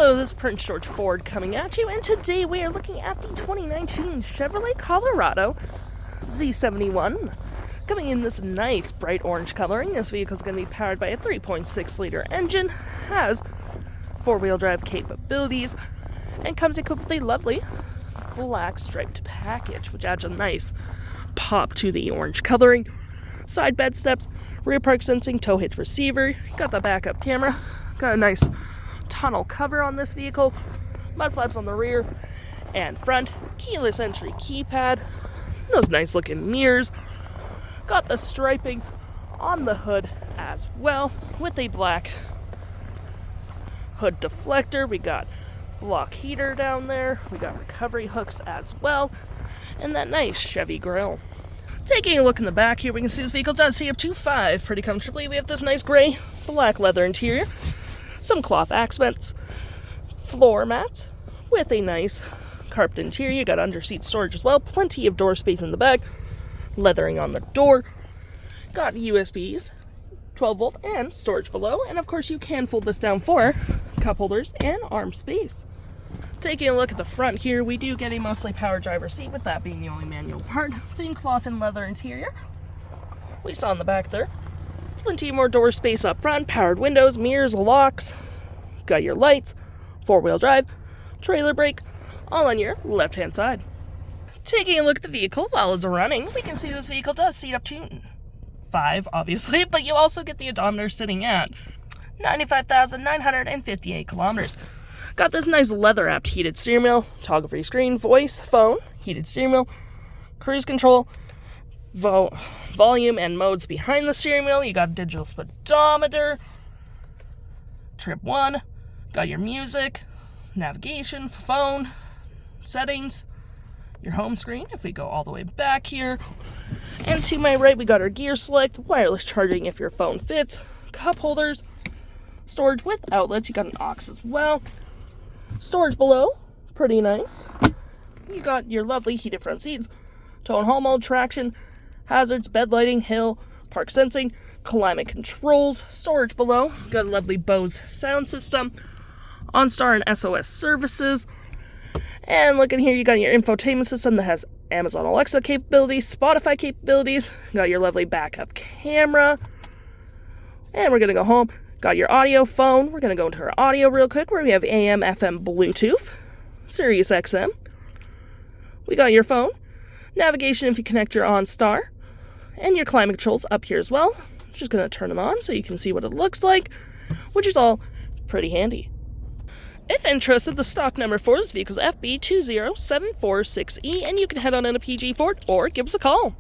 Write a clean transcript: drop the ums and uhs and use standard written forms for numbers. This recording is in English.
Hello, this is Prince George Ford coming at you, and today we are looking at the 2019 Chevrolet Colorado Z71. Coming in this nice bright orange coloring, this vehicle is going to be powered by a 3.6-liter engine, has four-wheel drive capabilities, and comes equipped with a lovely black striped package, which adds a nice pop to the orange coloring. Side bed steps, rear park sensing, tow hitch receiver, got the backup camera, got a nice tonneau cover on this vehicle, mud flaps on the rear and front, keyless entry keypad, those nice looking mirrors, got the striping on the hood as well with a black hood deflector. We got block heater down there, we got recovery hooks as well, and that nice Chevy grille. Taking a look in the back here, we can see this vehicle does seat up to 5 pretty comfortably. We have this nice gray black leather interior, some cloth accents, floor mats with a nice carpet interior. You got under seat storage as well, plenty of door space in the back, leathering on the door, got USBs, 12 volt and storage below, and of course you can fold this down for cup holders and arm space. Taking a look at the front here, we do get a mostly power driver seat, with that being the only manual part. Same cloth and leather interior we saw in the back there. Plenty more door space up front, powered windows, mirrors, locks, got your lights, four-wheel drive, trailer brake, all on your left-hand side. Taking a look at the vehicle while it's running, we can see this vehicle does seat up to 5, obviously, but you also get the odometer sitting at 95,958 kilometers. Got this nice leather-wrapped heated steering wheel, toggle-free screen, voice, phone, heated steering wheel, cruise control, volume and modes behind the steering wheel. You got a digital speedometer, trip 1, got your music, navigation, phone, settings, your home screen. If we go all the way back here, and to my right we got our gear select, wireless charging if your phone fits, cup holders, storage with outlets. You got an aux as well, storage below, pretty nice. You got your lovely heated front seats, tow and haul mode, traction, hazards, bed lighting, hill, park sensing, climate controls, storage below. You got a lovely Bose sound system, OnStar and SOS services. And looking here, you got your infotainment system that has Amazon Alexa capabilities, Spotify capabilities, got your lovely backup camera. And we're going to go home. Got your audio phone. We're going to go into our audio real quick, where we have AM, FM, Bluetooth, SiriusXM. We got your phone, navigation if you connect your OnStar, and your climate controls up here as well. Just going to turn them on so you can see what it looks like, which is all pretty handy. If interested, the stock number for this vehicle is FB20746E, and you can head on into PG for it or give us a call.